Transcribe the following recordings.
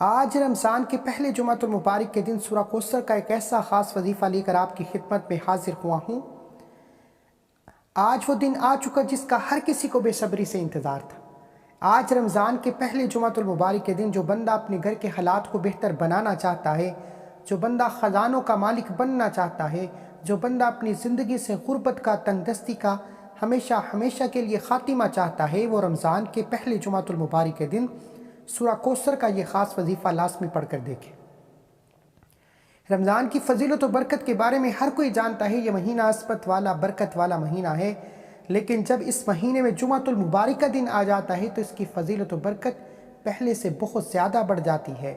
آج رمضان کے پہلے جمعۃ المبارک کے دن سورہ کوثر کا ایک ایسا خاص وظیفہ لے کر آپ کی خدمت میں حاضر ہوا ہوں۔ آج وہ دن آ چکا جس کا ہر کسی کو بے صبری سے انتظار تھا۔ آج رمضان کے پہلے جمعۃ المبارک کے دن جو بندہ اپنے گھر کے حالات کو بہتر بنانا چاہتا ہے، جو بندہ خزانوں کا مالک بننا چاہتا ہے، جو بندہ اپنی زندگی سے غربت کا، تنگ دستی کا ہمیشہ کے لیے خاتمہ چاہتا ہے، وہ رمضان کے پہلے جمعۃ المبارک کے دن سورہ کوثر کا یہ خاص وظیفہ لازمی پڑھ کر دیکھیں۔ رمضان کی فضیلت و برکت کے بارے میں ہر کوئی جانتا ہے، یہ مہینہ عصمت والا، برکت والا مہینہ ہے، لیکن جب اس مہینے میں جمعۃ المبارک کا دن آ جاتا ہے تو اس کی فضیلت و برکت پہلے سے بہت زیادہ بڑھ جاتی ہے۔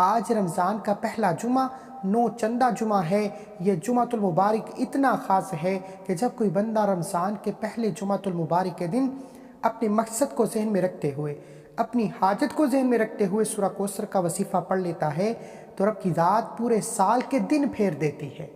آج رمضان کا پہلا جمعہ نو چندہ جمعہ ہے۔ یہ جمعۃ المبارک اتنا خاص ہے کہ جب کوئی بندہ رمضان کے پہلے جمعۃ المبارک کے دن اپنے مقصد کو ذہن میں رکھتے ہوئے، اپنی حاجت کو ذہن میں رکھتے ہوئے سورہ کوثر کا وظیفہ پڑھ لیتا ہے تو رب کی ذات پورے سال کے دن پھیر دیتی ہے،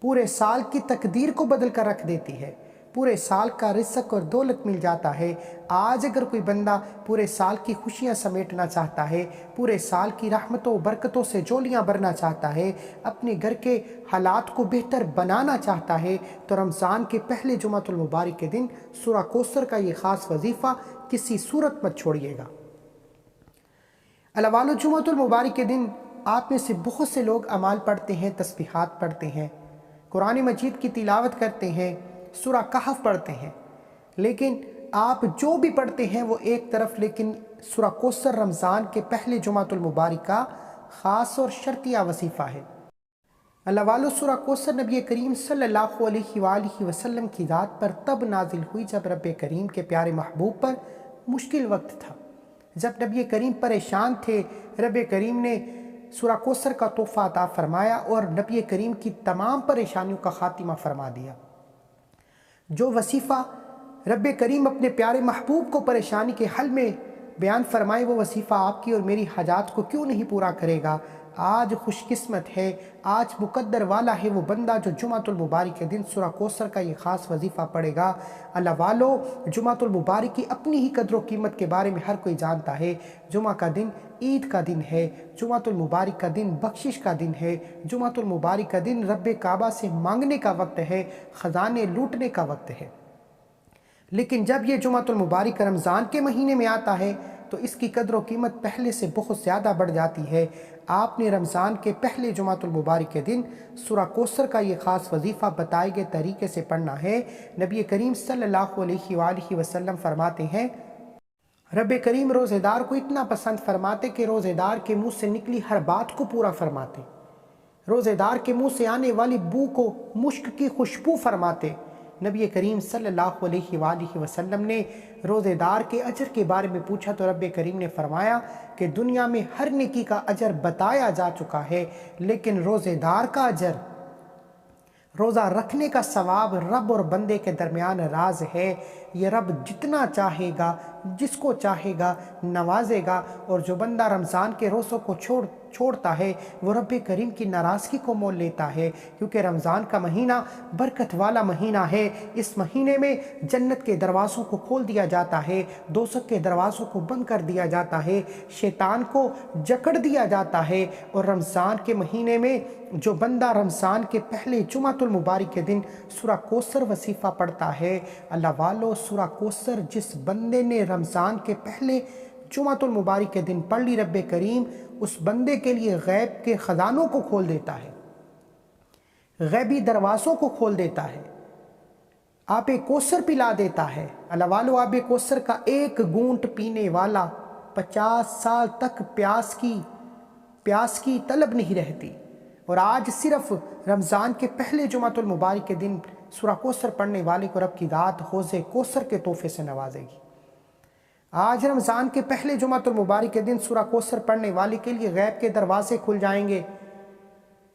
پورے سال کی تقدیر کو بدل کر رکھ دیتی ہے، پورے سال کا رزق اور دولت مل جاتا ہے۔ آج اگر کوئی بندہ پورے سال کی خوشیاں سمیٹنا چاہتا ہے، پورے سال کی رحمتوں و برکتوں سے جولیاں بھرنا چاہتا ہے، اپنے گھر کے حالات کو بہتر بنانا چاہتا ہے، تو رمضان کے پہلے جمعۃ المبارک کے دن سورہ کوثر کا یہ خاص وظیفہ کسی صورت مت چھوڑیے گا۔ علاوہ جمعۃ المبارک کے دن آپ میں سے بہت سے لوگ اعمال پڑھتے ہیں، تسبیحات پڑھتے ہیں، قرآن مجید کی تلاوت کرتے ہیں، سورہ کہف پڑھتے ہیں، لیکن آپ جو بھی پڑھتے ہیں وہ ایک طرف، لیکن سورہ کوثر رمضان کے پہلے جمعۃ المبارک کا خاص اور شرطیہ وظیفہ ہے۔ علاوہ سورہ کوثر نبی کریم صلی اللہ علیہ وآلہ وسلم کی ذات پر تب نازل ہوئی جب رب کریم کے پیارے محبوب پر مشکل وقت تھا، جب نبی کریم پریشان تھے۔ رب کریم نے سورہ کوثر کا تحفہ عطا فرمایا اور نبی کریم کی تمام پریشانیوں کا خاتمہ فرما دیا۔ جو وظیفہ رب کریم اپنے پیارے محبوب کو پریشانی کے حل میں بیان فرمائے، وہ وظیفہ آپ کی اور میری حاجات کو کیوں نہیں پورا کرے گا؟ آج خوش قسمت ہے، آج مقدر والا ہے وہ بندہ جو جمعۃ المبارک کے دن سورہ کوثر کا یہ خاص وظیفہ پڑھے گا۔ اللہ والو، جمعۃ المبارک کی اپنی ہی قدر و قیمت کے بارے میں ہر کوئی جانتا ہے۔ جمعہ کا دن عید کا دن ہے، جمعۃ المبارک کا دن بخشش کا دن ہے، جمعۃ المبارک کا دن رب کعبہ سے مانگنے کا وقت ہے، خزانے لوٹنے کا وقت ہے۔ لیکن جب یہ جمعۃ المبارک رمضان کے مہینے میں آتا ہے تو اس کی قدر و قیمت پہلے سے بہت زیادہ بڑھ جاتی ہے۔ آپ نے رمضان کے پہلے جمعۃ المبارک کے دن سورہ کوثر کا یہ خاص وظیفہ بتائے گئے طریقے سے پڑھنا ہے۔ نبی کریم صلی اللہ علیہ وآلہ وسلم فرماتے ہیں، رب کریم روزے دار کو اتنا پسند فرماتے کہ روزے دار کے منہ سے نکلی ہر بات کو پورا فرماتے، روزے دار کے منہ سے آنے والی بو کو مشک کی خوشبو فرماتے۔ نبی کریم صلی اللہ علیہ وآلہ وسلم نے روزے دار کے اجر کے بارے میں پوچھا تو رب کریم نے فرمایا کہ دنیا میں ہر نیکی کا اجر بتایا جا چکا ہے، لیکن روزے دار کا اجر، روزہ رکھنے کا ثواب رب اور بندے کے درمیان راز ہے۔ یہ رب جتنا چاہے گا، جس کو چاہے گا نوازے گا، اور جو بندہ رمضان کے روزوں کو چھوڑتا ہے وہ رب کریم کی ناراضگی کو مول لیتا ہے، کیونکہ رمضان کا مہینہ برکت والا مہینہ ہے۔ اس مہینے میں جنت کے دروازوں کو کھول دیا جاتا ہے، دوزخ کے دروازوں کو بند کر دیا جاتا ہے، شیطان کو جکڑ دیا جاتا ہے۔ اور رمضان کے مہینے میں جو بندہ رمضان کے پہلے جمعۃ المبارک کے دن سورہ کوثر وظیفہ پڑھتا ہے، اللہ والو، سورہ کوثر جس بندے نے رمضان کے پہلے جمعۃ المبارک کے دن پڑھ لی، رب کریم اس بندے کے لیے غیب کے خزانوں کو کھول دیتا ہے، غیبی دروازوں کو کھول دیتا ہے، آب کوثر پلا دیتا ہے۔ اللہ والو، آب کوثر کا ایک گھونٹ پینے والا 50 سال تک پیاس کی طلب نہیں رہتی۔ اور آج صرف رمضان کے پہلے جمعۃ المبارک کے دن سورہ کوثر پڑھنے والے کو رب کی ذات حوض کوثر کے تحفے سے نوازے گی۔ آج رمضان کے پہلے جمعۃ المبارک کے دن سورہ کوثر پڑھنے والے کے لیے غیب کے دروازے کھل جائیں گے،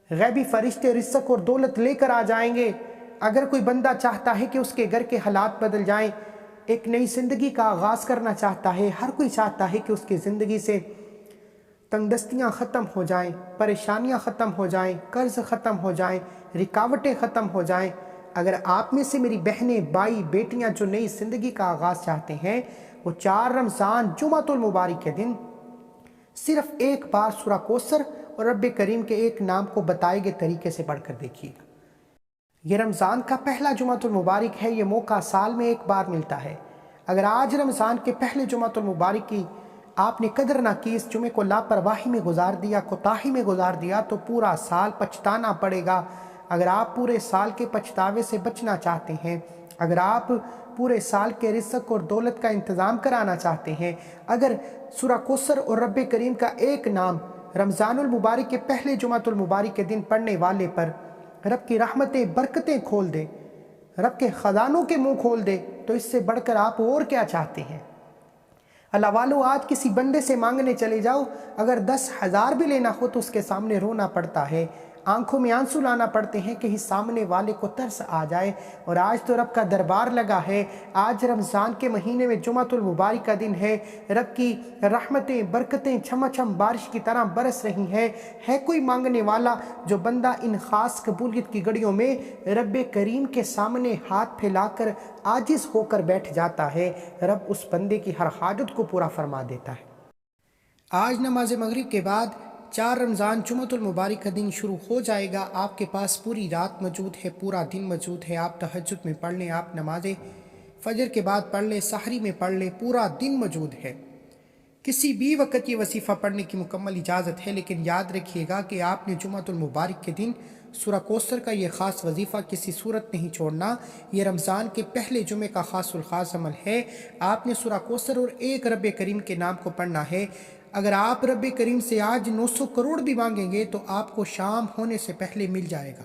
غیبی فرشتے رزق اور دولت لے کر آ جائیں گے۔ اگر کوئی بندہ چاہتا ہے کہ اس کے گھر کے حالات بدل جائیں، ایک نئی زندگی کا آغاز کرنا چاہتا ہے، ہر کوئی چاہتا ہے کہ اس کی زندگی سے تنگ دستیاں ختم ہو جائیں، پریشانیاں ختم ہو جائیں، قرض ختم ہو جائیں، رکاوٹیں ختم ہو جائیں۔ اگر آپ میں سے میری بہنیں، بھائی، بیٹیاں جو نئی زندگی کا آغاز چاہتے ہیں، وہ 4 رمضان جمعۃ المبارک کے دن صرف ایک بار سورہ کوثر اور رب کریم کے ایک نام کو بتائے گئے طریقے سے پڑھ کر دیکھیے گا۔ یہ رمضان کا پہلا جمعۃ المبارک ہے، یہ موقع سال میں ایک بار ملتا ہے۔ اگر آج رمضان کے پہلے جمعۃ المبارک کی آپ نے قدر نہ کی، اس جمعے کو لاپرواہی میں گزار دیا، کوتاہی میں گزار دیا، تو پورا سال پچھتانا پڑے گا۔ اگر آپ پورے سال کے پچھتاوے سے بچنا چاہتے ہیں، اگر آپ پورے سال کے رزق اور دولت کا انتظام کرانا چاہتے ہیں، اگر سورہ کوثر اور رب کریم کا ایک نام رمضان المبارک کے پہلے جمعۃ المبارک کے دن پڑھنے والے پر رب کی رحمتیں برکتیں کھول دے، رب کے خزانوں کے منہ کھول دے، تو اس سے بڑھ کر آپ اور کیا چاہتے ہیں؟ اللہ والو، آج کسی بندے سے مانگنے چلے جاؤ، اگر 10,000 بھی لینا ہو تو اس کے سامنے رونا پڑتا ہے، آنکھوں میں آنسو لانا پڑتے ہیں کہ سامنے والے کو ترس آ جائے۔ اور آج تو رب کا دربار لگا ہے، آج رمضان کے مہینے میں جمعۃ المبارک کا دن ہے، رب کی رحمتیں برکتیں چھم چھم بارش کی طرح برس رہی ہیں۔ ہے کوئی مانگنے والا جو بندہ ان خاص قبولیت کی گھڑیوں میں رب کریم کے سامنے ہاتھ پھیلا کر عاجز ہو کر بیٹھ جاتا ہے، رب اس بندے کی ہر حاجت کو پورا فرما دیتا ہے۔ آج نماز مغرب کے بعد 4 رمضان جمعۃ المبارک کا دن شروع ہو جائے گا۔ آپ کے پاس پوری رات موجود ہے، پورا دن موجود ہے۔ آپ تہجد میں پڑھ لیں، آپ نماز فجر کے بعد پڑھ لیں، سحری میں پڑھ لیں، پورا دن موجود ہے۔ کسی بھی وقت یہ وظیفہ پڑھنے کی مکمل اجازت ہے، لیکن یاد رکھیے گا کہ آپ نے جمعۃ المبارک کے دن سورہ کوثر کا یہ خاص وظیفہ کسی صورت نہیں چھوڑنا۔ یہ رمضان کے پہلے جمعے کا خاص الخاص عمل ہے۔ آپ نے سورہ کوثر اور ایک رب کریم کے نام کو پڑھنا ہے۔ اگر آپ رب کریم سے آج 900 کروڑ بھی مانگیں گے تو آپ کو شام ہونے سے پہلے مل جائے گا۔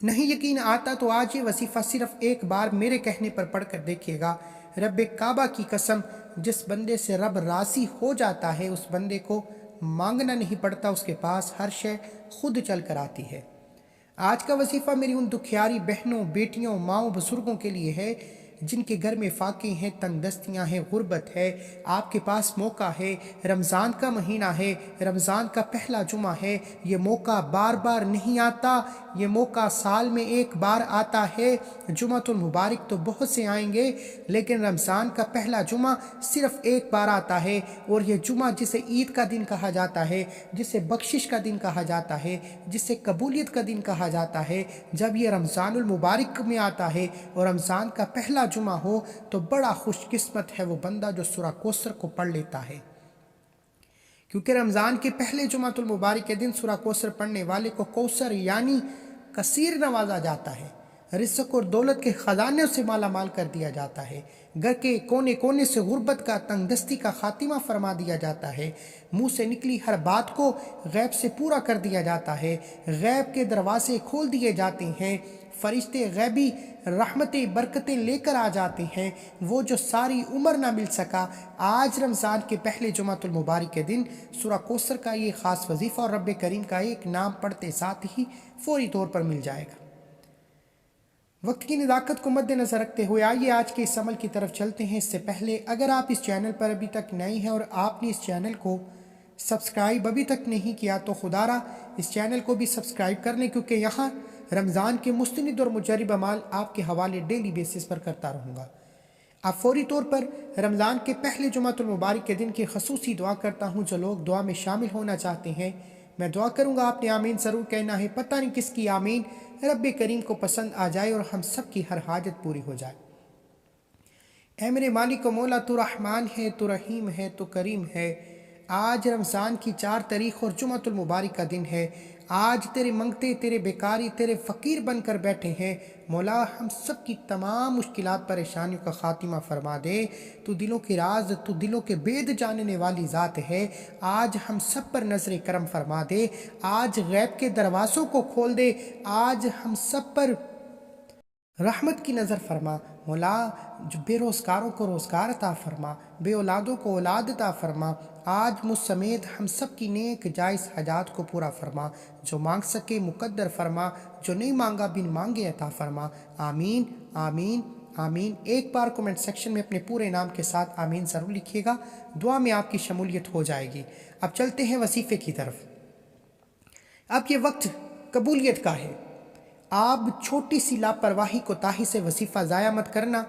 نہیں یقین آتا تو آج یہ وظیفہ صرف ایک بار میرے کہنے پر پڑھ کر دیکھیے گا۔ رب کعبہ کی قسم، جس بندے سے رب راضی ہو جاتا ہے اس بندے کو مانگنا نہیں پڑتا، اس کے پاس ہر شے خود چل کر آتی ہے۔ آج کا وظیفہ میری ان دکھیاری بہنوں، بیٹیوں، ماؤں، بزرگوں کے لیے ہے جن کے گھر میں فاقے ہیں، تنگ دستیاں ہیں، غربت ہے۔ آپ کے پاس موقع ہے، رمضان کا مہینہ ہے، رمضان کا پہلا جمعہ ہے۔ یہ موقع بار بار نہیں آتا، یہ موقع سال میں ایک بار آتا ہے۔ جمعۃ المبارک تو بہت سے آئیں گے، لیکن رمضان کا پہلا جمعہ صرف ایک بار آتا ہے، اور یہ جمعہ جسے عید کا دن کہا جاتا ہے، جسے بخشش کا دن کہا جاتا ہے، جسے قبولیت کا دن کہا جاتا ہے، جب یہ رمضان المبارک میں آتا ہے اور رمضان کا پہلا جمعہ ہو تو بڑا خوش قسمت ہے وہ بندہ جو سورہ کوثر کو پڑھ لیتا ہے، کیونکہ رمضان کے پہلے جمعۃ المبارک کے دن سورہ کوثر پڑھنے والے کو کوثر یعنی کثیر نوازا جاتا ہے، رزق اور دولت کے خزانے سے مالا مال کر دیا جاتا ہے، گھر کے کونے کونے سے غربت کا، تنگ دستی کا خاتمہ فرما دیا جاتا ہے، منہ سے نکلی ہر بات کو غیب سے پورا کر دیا جاتا ہے، غیب کے دروازے کھول دیے جاتے ہیں، فرشتے غیبی رحمتیں برکتیں لے کر آ جاتے ہیں، وہ جو ساری عمر نہ مل سکا آج رمضان کے پہلے جمعۃ المبارک کے دن سورہ کوثر کا یہ خاص وظیفہ اور رب کریم کا ایک نام پڑھتے ساتھ ہی فوری طور پر مل جائے گا۔ وقت کی نزاکت کو مد نظر رکھتے ہوئے آئیے آج کے اس عمل کی طرف چلتے ہیں۔ اس سے پہلے اگر آپ اس چینل پر ابھی تک نئے ہیں اور آپ نے اس چینل کو سبسکرائب ابھی تک نہیں کیا تو خدا را اس چینل کو بھی سبسکرائب کر لیں، کیونکہ یہاں رمضان کے مستند اور مجرب اعمال آپ کے حوالے ڈیلی بیسس پر کرتا رہوں گا۔ آپ فوری طور پر رمضان کے پہلے جمعۃ المبارک کے دن کی خصوصی دعا کرتا ہوں۔ جو لوگ دعا میں شامل ہونا چاہتے ہیں میں دعا کروں گا، آپ نے آمین ضرور کہنا ہے۔ پتہ نہیں کس کی آمین رب کریم کو پسند آ جائے اور ہم سب کی ہر حاجت پوری ہو جائے۔ اے میرے مالک و مولا، تو رحمان ہے، تو رحیم ہے، تو کریم ہے۔ آج رمضان کی 4 تاریخ اور جمعۃ المبارک کا دن ہے۔ آج تیرے منگتے، تیرے بیکاری، تیرے فقیر بن کر بیٹھے ہیں۔ مولا ہم سب کی تمام مشکلات پریشانیوں کا خاتمہ فرما دے۔ تو دلوں کے راز، تو دلوں کے بید جاننے والی ذات ہے۔ آج ہم سب پر نظر کرم فرما دے۔ آج غیب کے دروازوں کو کھول دے۔ آج ہم سب پر رحمت کی نظر فرما۔ مولا جو بے روزگاروں کو روزگار عطا فرما، بے اولادوں کو اولاد عطا فرما۔ آج مجھ سمیت ہم سب کی نیک جائز حاجات کو پورا فرما۔ جو مانگ سکے مقدر فرما، جو نہیں مانگا بن مانگے عطا فرما۔ آمین آمین آمین۔ ایک بار کومنٹ سیکشن میں اپنے پورے نام کے ساتھ آمین ضرور لکھیے گا، دعا میں آپ کی شمولیت ہو جائے گی۔ اب چلتے ہیں وظیفے کی طرف۔ اب یہ وقت قبولیت کا ہے۔ آپ چھوٹی سی لاپرواہی کوتاہی سے وظیفہ ضائع مت کرنا۔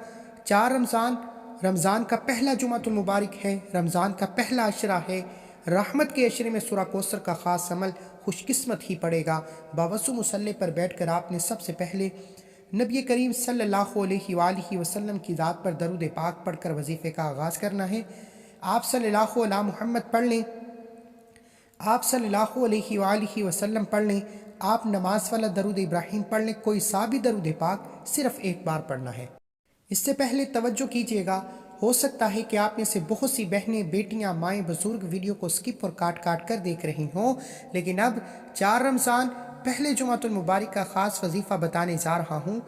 4 رمضان رمضان کا پہلا جمعۃ المبارک ہے، رمضان کا پہلا عشرہ ہے۔ رحمت کے عشرے میں سورہ کوثر کا خاص عمل خوش قسمت ہی پڑے گا۔ باوضو مصلی پر بیٹھ کر آپ نے سب سے پہلے نبی کریم صلی اللہ علیہ وآلہ وسلم کی ذات پر درود پاک پڑھ کر وظیفے کا آغاز کرنا ہے۔ آپ صلی اللہ علیہ محمد پڑھ لیں، آپ صلی اللہ علیہ وآلہ وسلم پڑھ لیں، آپ نماز والا درود ابراہیم پڑھ لیں، کوئی سا بھی درود پاک صرف ایک بار پڑھنا ہے۔ اس سے پہلے توجہ کیجیے گا، ہو سکتا ہے کہ آپ میں سے بہت سی بہنیں، بیٹیاں، مائیں، بزرگ ویڈیو کو سکپ اور کاٹ کاٹ کر دیکھ رہی ہوں، لیکن اب 4 رمضان پہلے جمعۃ المبارک کا خاص وظیفہ بتانے جا رہا ہوں۔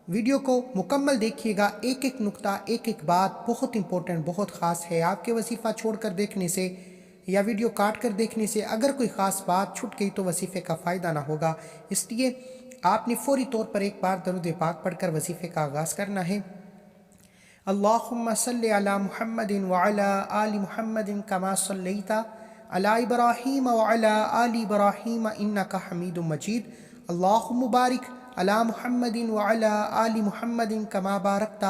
ویڈیو کو مکمل دیکھیے گا، ایک ایک نقطہ، ایک ایک بات بہت امپورٹنٹ، بہت خاص ہے۔ آپ کے وظیفہ چھوڑ کر دیکھنے سے یا ویڈیو کاٹ کر دیکھنے سے اگر کوئی خاص بات چھٹ گئی تو وظیفے کا فائدہ نہ ہوگا، اس لیے آپ نے فوری طور پر ایک بار درود پاک پڑھ کر وظیفے کا آغاز کرنا ہے۔ اللہم صلی علی محمد وعلی آل محمد کما صلیت علی ابراہیم وعلی آل ابراہیم انک حمید مجید۔ اللہم بارک علی محمد وعلی آل محمد کما بارکت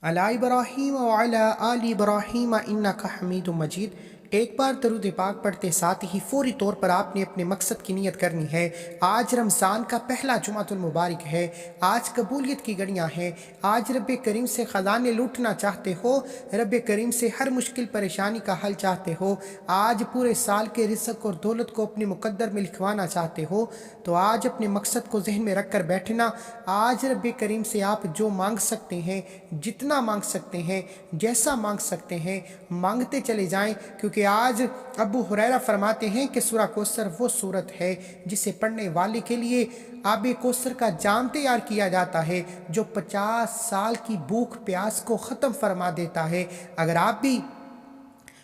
علی ابراہیم وعلی آل ابراہیم انک حمید مجید۔ ایک بار درود پاک پڑھتے ساتھ ہی فوری طور پر آپ نے اپنے مقصد کی نیت کرنی ہے۔ آج رمضان کا پہلا جمعۃ المبارک ہے، آج قبولیت کی گھڑیاں ہیں، آج رب کریم سے خزانے لوٹنا چاہتے ہو، رب کریم سے ہر مشکل پریشانی کا حل چاہتے ہو، آج پورے سال کے رزق اور دولت کو اپنے مقدر میں لکھوانا چاہتے ہو، تو آج اپنے مقصد کو ذہن میں رکھ کر بیٹھنا۔ آج رب کریم سے آپ جو مانگ سکتے ہیں، جتنا مانگ سکتے ہیں، جیسا مانگ سکتے ہیں، مانگتے چلے جائیں، کیونکہ آج ابو ہریرہ فرماتے ہیں کہ سورہ کوثر وہ سورت ہے جسے پڑھنے والے کے لیے آب کوثر کا جام تیار کیا جاتا ہے، جو 50 سال کی بھوک پیاس کو ختم فرما دیتا ہے۔ اگر آپ بھی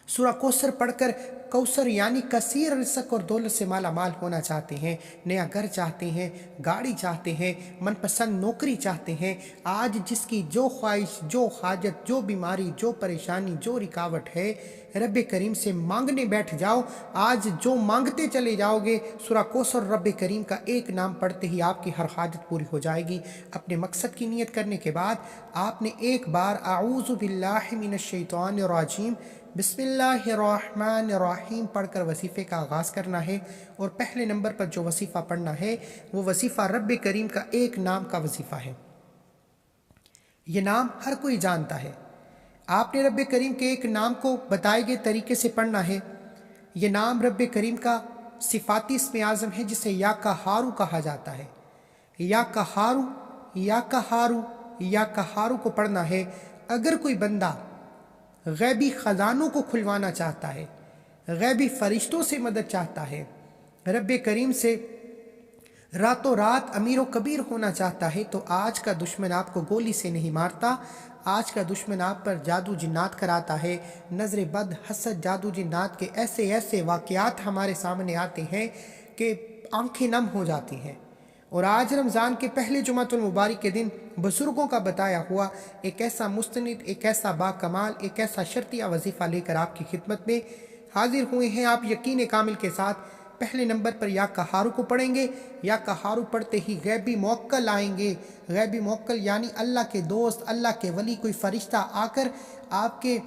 سورہ کوثر پڑھ کر کوثر یعنی کثیر رزق اور دولت سے مالا مال ہونا چاہتے ہیں، نیا گھر چاہتے ہیں، گاڑی چاہتے ہیں، من پسند نوکری چاہتے ہیں، آج جس کی جو خواہش، جو حاجت، جو بیماری، جو پریشانی، جو رکاوٹ ہے، رب کریم سے مانگنے بیٹھ جاؤ۔ آج جو مانگتے چلے جاؤ گے، سورہ کوثر رب کریم کا ایک نام پڑھتے ہی آپ کی ہر حاجت پوری ہو جائے گی۔ اپنے مقصد کی نیت کرنے کے بعد آپ نے ایک بار اعوذ باللہ من الشیطان الرجیم بسم اللہ الرحمن الرحیم پڑھ کر وظیفے کا آغاز کرنا ہے، اور پہلے نمبر پر جو وظیفہ پڑھنا ہے وہ وظیفہ رب کریم کا ایک نام کا وظیفہ ہے۔ یہ نام ہر کوئی جانتا ہے، آپ نے رب کریم کے ایک نام کو بتائے گئے طریقے سے پڑھنا ہے۔ یہ نام رب کریم کا صفاتی اسم اعظم ہے، جسے یا قہارو کہا جاتا ہے۔ یا قہارو، یا قہارو، یا قہارو کو پڑھنا ہے۔ اگر کوئی بندہ غیبی خزانوں کو کھلوانا چاہتا ہے، غیبی فرشتوں سے مدد چاہتا ہے، رب کریم سے راتوں رات امیر و کبیر ہونا چاہتا ہے، تو آج کا دشمن آپ کو گولی سے نہیں مارتا، آج کا دشمن آپ پر جادو جنات کراتا ہے۔ نظر بد، حسد، جادو جنات کے ایسے ایسے واقعات ہمارے سامنے آتے ہیں کہ آنکھیں نم ہو جاتی ہیں۔ اور آج رمضان کے پہلے جمعۃ المبارک کے دن بزرگوں کا بتایا ہوا ایک ایسا مستند، ایک ایسا با کمال، ایک ایسا شرطیہ وظیفہ لے کر آپ کی خدمت میں حاضر ہوئے ہیں۔ آپ یقین کامل کے ساتھ پہلے نمبر پر یا قہارو کو پڑھیں گے۔ یا قہارو پڑھتے ہی غیبی موکل آئیں گے، غیبی موکل یعنی اللہ کے دوست، اللہ کے ولی، کوئی فرشتہ آ کر آپ کے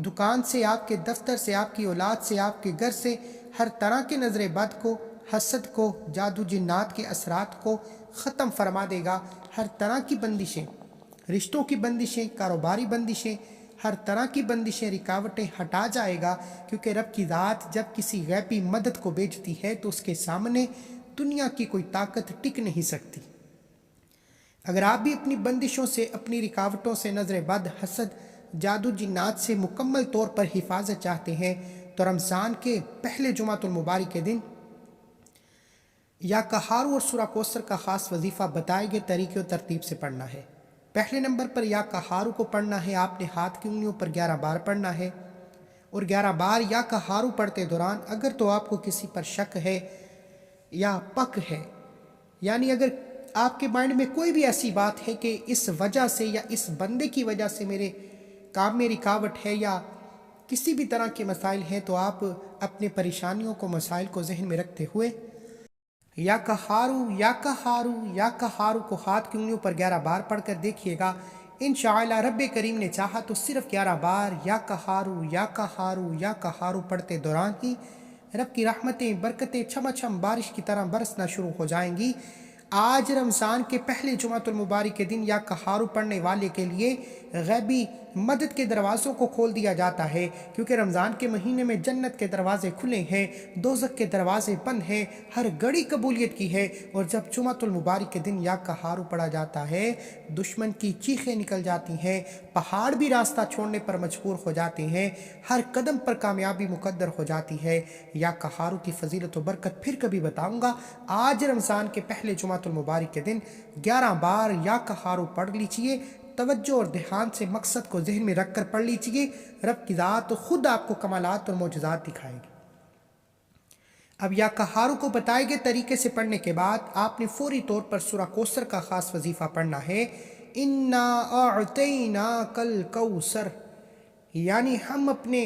دکان سے، آپ کے دفتر سے، آپ کی اولاد سے، آپ کے گھر سے ہر طرح کے نظر بد کو، حسد کو، جادو جنات کے اثرات کو ختم فرما دے گا۔ ہر طرح کی بندشیں، رشتوں کی بندشیں، کاروباری بندشیں، ہر طرح کی بندشیں، رکاوٹیں ہٹا جائے گا، کیونکہ رب کی ذات جب کسی غیبی مدد کو بھیجتی ہے تو اس کے سامنے دنیا کی کوئی طاقت ٹک نہیں سکتی۔ اگر آپ بھی اپنی بندشوں سے، اپنی رکاوٹوں سے، نظر بد، حسد، جادو جنات سے مکمل طور پر حفاظت چاہتے ہیں، تو رمضان کے پہلے جمعۃ المبارک کے دن یا قہارو اور سورہ کوثر کا خاص وظیفہ بتائے گئے طریقے و ترتیب سے پڑھنا ہے۔ پہلے نمبر پر یا قہارو کو پڑھنا ہے، آپ نے ہاتھ کی انگلیوں پر 11 بار پڑھنا ہے، اور 11 بار یا قہارو پڑھتے دوران اگر تو آپ کو کسی پر شک ہے یا پک ہے، یعنی اگر آپ کے مائنڈ میں کوئی بھی ایسی بات ہے کہ اس وجہ سے یا اس بندے کی وجہ سے میرے کام میں رکاوٹ ہے یا کسی بھی طرح کے مسائل ہیں، تو آپ اپنے پریشانیوں کو، مسائل کو ذہن میں رکھتے ہوئے یا قہارو، یا قہارو، یا قہارو کو ہاتھ کی انگلیوں پر 11 بار پڑھ کر دیکھیے گا، انشاءاللہ رب کریم نے چاہا تو صرف 11 بار یا قہارو یا قہارو یا قہارو پڑھتے دوران ہی رب کی رحمتیں برکتیں چھم چھم بارش کی طرح برسنا شروع ہو جائیں گی۔ آج رمضان کے پہلے جمعۃ المبارک کے دن یا قہارو پڑھنے والے کے لیے غیبی مدد کے دروازوں کو کھول دیا جاتا ہے، کیونکہ رمضان کے مہینے میں جنت کے دروازے کھلے ہیں، دوزخ کے دروازے بند ہیں، ہر گھڑی قبولیت کی ہے۔ اور جب جمعۃ المبارک کے دن یا قہارو پڑھا جاتا ہے، دشمن کی چیخیں نکل جاتی ہیں، پہاڑ بھی راستہ چھوڑنے پر مجبور ہو جاتے ہیں، ہر قدم پر کامیابی مقدر ہو جاتی ہے۔ یا قہارو کی فضیلت و برکت پھر کبھی بتاؤں گا۔ آج رمضان کے پہلے جمعۃ المبارک کے دن 11 بار یا قہارو پڑھ لیجئے، توجہ اور دھیان سے مقصد کو ذہن میں رکھ کر پڑھ لیجئے، رب کی ذات خود آپ کو کمالات اور معجزات دکھائے گی۔ اب یا قہارو کو بتائے گئے طریقے سے پڑھنے کے بعد آپ نے فوری طور پر سورہ کوثر کا خاص وظیفہ پڑھنا ہے۔ انا اعطیناک الکوثر، یعنی ہم اپنے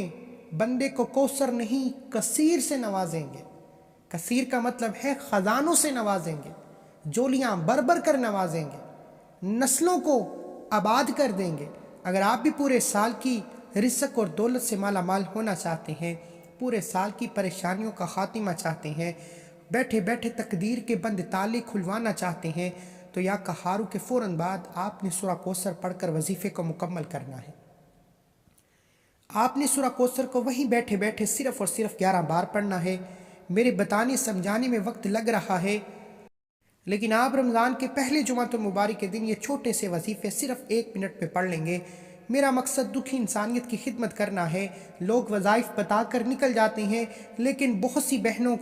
بندے کو کوثر نہیں کثیر سے نوازیں گے۔ کثیر کا مطلب ہے خزانوں سے نوازیں گے، جولیاں بھر بھر کر نوازیں گے، نسلوں کو آباد کر دیں گے۔ اگر آپ بھی پورے سال کی رزق اور دولت سے مالا مال ہونا چاہتے ہیں، پورے سال کی پریشانیوں کا خاتمہ چاہتے ہیں، بیٹھے بیٹھے تقدیر کے بند تالے کھلوانا چاہتے ہیں، تو یا قہارو کے فوراً بعد آپ نے سورہ کوثر پڑھ کر وظیفے کو مکمل کرنا ہے۔ آپ نے سورہ کوثر کو وہیں بیٹھے بیٹھے صرف اور صرف 11 بار پڑھنا ہے۔ میرے بتانے سمجھانے میں وقت لگ رہا ہے، لیکن آپ رمضان کے پہلے جمعۃ المبارک کے دن یہ چھوٹے سے وظیفے صرف 1 منٹ میں پڑھ لیں گے۔ میرا مقصد دکھی انسانیت کی خدمت کرنا ہے۔ لوگ وظائف بتا کر نکل جاتے ہیں، لیکن بہت سی بہنوں،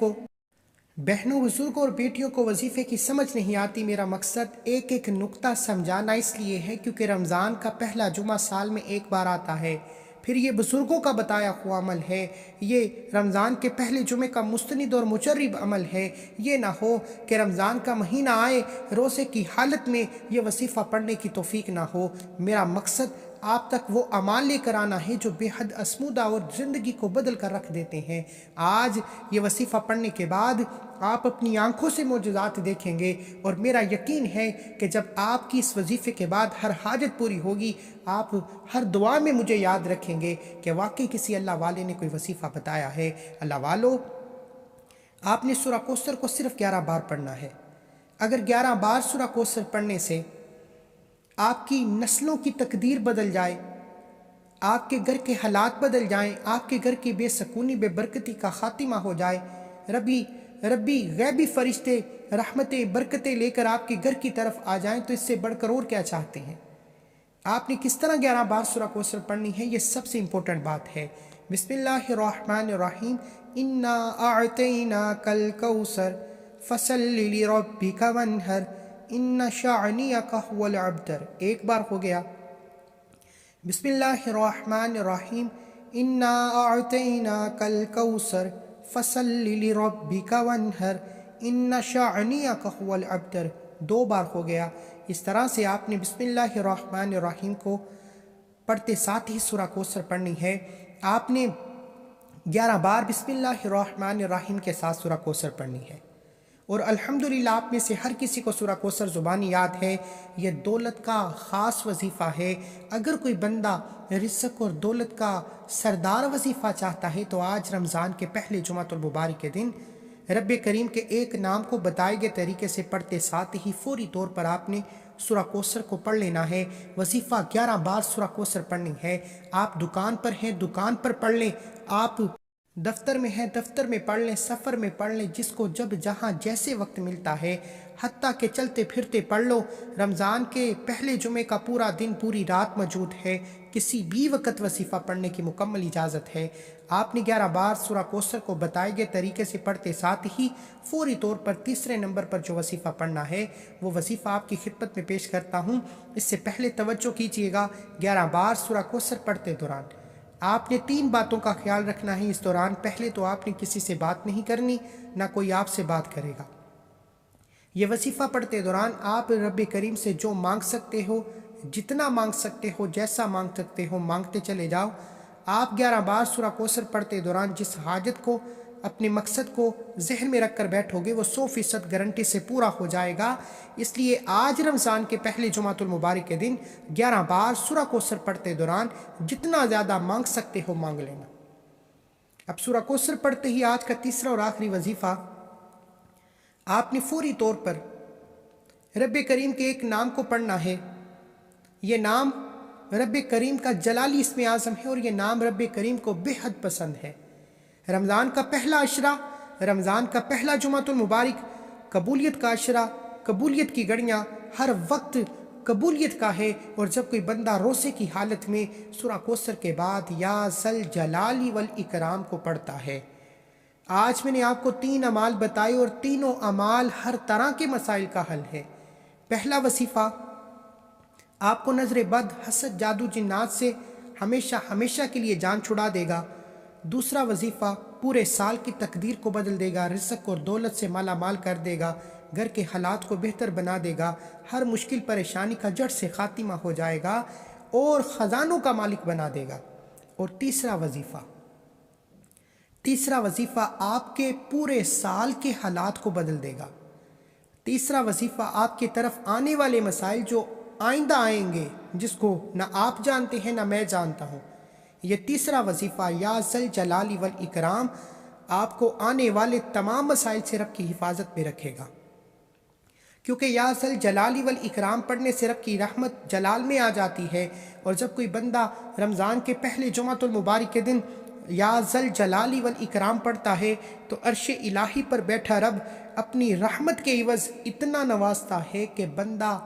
بزرگوں اور بیٹیوں کو وظیفے کی سمجھ نہیں آتی۔ میرا مقصد ایک ایک نقطہ سمجھانا اس لیے ہے کیونکہ رمضان کا پہلا جمعہ سال میں 1 بار آتا ہے، پھر یہ بزرگوں کا بتایا ہوا عمل ہے، یہ رمضان کے پہلے جمعے کا مستند اور مجرب عمل ہے۔ یہ نہ ہو کہ رمضان کا مہینہ آئے، روزے کی حالت میں یہ وظیفہ پڑھنے کی توفیق نہ ہو۔ میرا مقصد آپ تک وہ اعمال لے کر آنا ہے جو بے حد اسمودہ اور زندگی کو بدل کر رکھ دیتے ہیں۔ آج یہ وظیفہ پڑھنے کے بعد آپ اپنی آنکھوں سے معجزات دیکھیں گے، اور میرا یقین ہے کہ جب آپ کی اس وظیفے کے بعد ہر حاجت پوری ہوگی، آپ ہر دعا میں مجھے یاد رکھیں گے کہ واقعی کسی اللہ والے نے کوئی وظیفہ بتایا ہے۔ اللہ والو، آپ نے سورہ کوثر کو صرف 11 بار پڑھنا ہے۔ اگر 11 بار سورہ کوثر پڑھنے سے آپ کی نسلوں کی تقدیر بدل جائے، آپ کے گھر کے حالات بدل جائیں، آپ کے گھر کی بے سکونی بے برکتی کا خاتمہ ہو جائے، ربی غیبی فرشتے رحمتیں برکتیں لے کر آپ کے گھر کی طرف آ جائیں، تو اس سے بڑھ کر اور کیا چاہتے ہیں؟ آپ نے کس طرح 11 بار سورہ کوثر پڑھنی ہے، یہ سب سے امپورٹنٹ بات ہے۔ بسم اللہ الرحمن الرحیم، انا اعطیناک الکوثر فصلی لربک وانحر ان شانئک هو الابتر۔ 1 بار ہو گیا۔ بسم اللہ الرحمن الرحیم، انا اعطیناک الکوثر فصلی لربک وانحر ان شانئک هو الابتر۔ 2 بار ہو گیا۔ اس طرح سے آپ نے بسم اللہ الرحمن الرحیم کو پڑھتے ساتھ ہی سورہ کوثر پڑھنی ہے۔ آپ نے 11 بار بسم اللہ الرحمن الرحیم کے ساتھ سورہ کوثر پڑھنی ہے، اور الحمدللہ آپ میں سے ہر کسی کو سورہ کوثر زبانی یاد ہے۔ یہ دولت کا خاص وظیفہ ہے۔ اگر کوئی بندہ رزق اور دولت کا سردار وظیفہ چاہتا ہے تو آج رمضان کے پہلے جمعۃ المبارک کے دن رب کریم کے ایک نام کو بتائے گئے طریقے سے پڑھتے ساتھ ہی فوری طور پر آپ نے سورہ کوثر کو پڑھ لینا ہے۔ وظیفہ 11 بار سورہ کوثر پڑھنی ہے۔ آپ دکان پر ہیں، دکان پر پڑھ لیں، آپ دفتر میں ہیں، دفتر میں پڑھ لیں، سفر میں پڑھ لیں، جس کو جب جہاں جیسے وقت ملتا ہے، حتیٰ کہ چلتے پھرتے پڑھ لو۔ رمضان کے پہلے جمعے کا پورا دن پوری رات موجود ہے، کسی بھی وقت وظیفہ پڑھنے کی مکمل اجازت ہے۔ آپ نے 11 بار سورہ کوثر کو بتائے گئے طریقے سے پڑھتے ساتھ ہی فوری طور پر تیسرے نمبر پر جو وظیفہ پڑھنا ہے، وہ وظیفہ آپ کی خدمت میں پیش کرتا ہوں۔ اس سے پہلے توجہ کیجیے گا، 11 بار سورہ کوثر پڑھتے دوران آپ نے 3 باتوں کا خیال رکھنا ہے۔ اس دوران پہلے تو آپ نے کسی سے بات نہیں کرنی، نہ کوئی آپ سے بات کرے گا۔ یہ وظیفہ پڑھتے دوران آپ رب کریم سے جو مانگ سکتے ہو، جتنا مانگ سکتے ہو، جیسا مانگ سکتے ہو، مانگتے چلے جاؤ۔ آپ 11 بار سورہ کوثر پڑھتے دوران جس حاجت کو اپنے مقصد کو ذہن میں رکھ کر بیٹھو گے وہ 100% گارنٹی سے پورا ہو جائے گا۔ اس لیے آج رمضان کے پہلے جمعۃ المبارک کے دن 11 بار سورہ کوثر پڑھتے دوران جتنا زیادہ مانگ سکتے ہو مانگ لینا۔ اب سورہ کوثر پڑھتے ہی آج کا تیسرا اور آخری وظیفہ، آپ نے فوری طور پر رب کریم کے ایک نام کو پڑھنا ہے۔ یہ نام رب کریم کا جلالی اسم اعظم ہے اور یہ نام رب کریم کو بے حد پسند ہے۔ رمضان کا پہلا عشرہ، رمضان کا پہلا جمعۃ المبارک قبولیت کا عشرہ، قبولیت کی گھڑیاں ہر وقت قبولیت کا ہے، اور جب کوئی بندہ روزے کی حالت میں سورہ کوثر کے بعد یا ذل جلال والاکرام کو پڑھتا ہے۔ آج میں نے آپ کو 3 اعمال بتائے اور تینوں اعمال ہر طرح کے مسائل کا حل ہے۔ پہلا وظیفہ آپ کو نظر بد، حسد، جادو، جنات سے ہمیشہ ہمیشہ کے لیے جان چھڑا دے گا۔ دوسرا وظیفہ پورے سال کی تقدیر کو بدل دے گا، رزق اور دولت سے مالا مال کر دے گا، گھر کے حالات کو بہتر بنا دے گا، ہر مشکل پریشانی کا جڑ سے خاتمہ ہو جائے گا اور خزانوں کا مالک بنا دے گا۔ اور تیسرا وظیفہ آپ کے پورے سال کے حالات کو بدل دے گا۔ تیسرا وظیفہ آپ کی طرف آنے والے مسائل جو آئندہ آئیں گے، جس کو نہ آپ جانتے ہیں نہ میں جانتا ہوں، یہ تیسرا وظیفہ یا ذل جلال والاکرام آپ کو آنے والے تمام مسائل سے رب کی حفاظت میں رکھے گا، کیونکہ یا ذل جلال والاکرام پڑھنے سے رب کی رحمت جلال میں آ جاتی ہے۔ اور جب کوئی بندہ رمضان کے پہلے جمعۃ المبارک کے دن یا ذل جلال والاکرام پڑھتا ہے تو عرش الہی پر بیٹھا رب اپنی رحمت کے عوض اتنا نوازتا ہے کہ بندہ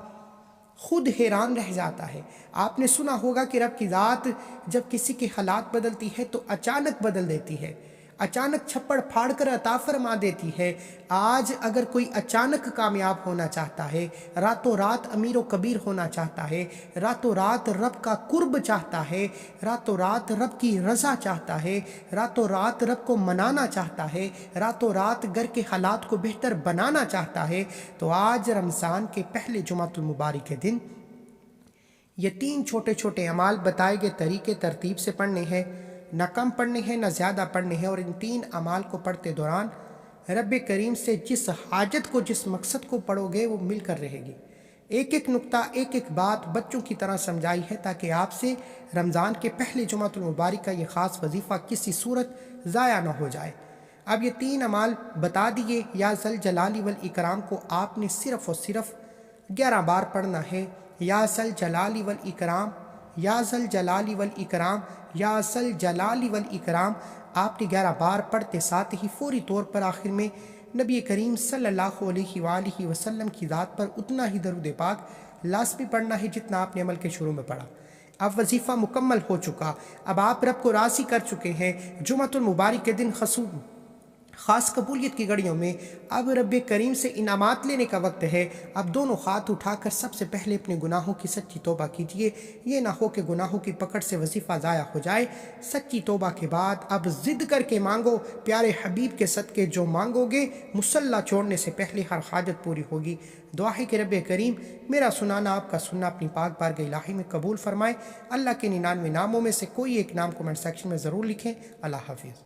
خود حیران رہ جاتا ہے۔ آپ نے سنا ہوگا کہ رب کی ذات جب کسی کے حالات بدلتی ہے تو اچانک بدل دیتی ہے، اچانک چھپڑ پھاڑ کر عطا فرما دیتی ہے۔ آج اگر کوئی اچانک کامیاب ہونا چاہتا ہے، راتوں رات امیر و کبیر ہونا چاہتا ہے، راتوں رات رب کا قرب چاہتا ہے، راتوں رات رب کی رضا چاہتا ہے، راتوں رات رب کو منانا چاہتا ہے، راتوں رات گھر کے حالات کو بہتر بنانا چاہتا ہے، تو آج رمضان کے پہلے جمعۃ المبارک کے دن یہ 3 چھوٹے چھوٹے اعمال بتائے گئے طریقے ترتیب سے پڑھنے ہیں، نہ کم پڑھنے ہیں نہ زیادہ پڑھنے ہیں، اور ان 3 اعمال کو پڑھتے دوران رب کریم سے جس حاجت کو، جس مقصد کو پڑھو گے وہ مل کر رہے گی۔ ایک ایک نقطہ، ایک ایک بات بچوں کی طرح سمجھائی ہے تاکہ آپ سے رمضان کے پہلے جمعۃ المبارک کا یہ خاص وظیفہ کسی صورت ضائع نہ ہو جائے۔ اب یہ 3 اعمال بتا دیے۔ یا ذل جلال والاکرام کو آپ نے صرف اور صرف 11 بار پڑھنا ہے۔ یا ذل جلال والاکرام، یا ذل جلال والاکرام، یا ذل جلال والاکرام آپ نے 11 بار پڑھتے ساتھ ہی فوری طور پر آخر میں نبی کریم صلی اللہ علیہ وآلہ وسلم کی ذات پر اتنا ہی درود پاک لازمی پڑھنا ہے جتنا آپ نے عمل کے شروع میں پڑھا۔ اب وظیفہ مکمل ہو چکا، اب آپ رب کو راضی کر چکے ہیں۔ جمعۃ المبارک کے دن خاص قبولیت کی گھڑیوں میں اب رب کریم سے انعامات لینے کا وقت ہے۔ اب دونوں ہاتھ اٹھا کر سب سے پہلے اپنے گناہوں کی سچی توبہ کیجیے، یہ نہ ہو کہ گناہوں کی پکڑ سے وظیفہ ضائع ہو جائے۔ سچی توبہ کے بعد اب ضد کر کے مانگو، پیارے حبیب کے صدقے جو مانگو گے مصلی چھوڑنے سے پہلے ہر حاجت پوری ہوگی۔ دعا ہے کہ رب کریم میرا سنانا، آپ کا سننا اپنی پاک بارگاہ الہی میں قبول فرمائے۔ اللہ کے 99 ناموں میں سے کوئی ایک نام کمنٹ سیکشن میں ضرور لکھیں۔ اللہ حافظ۔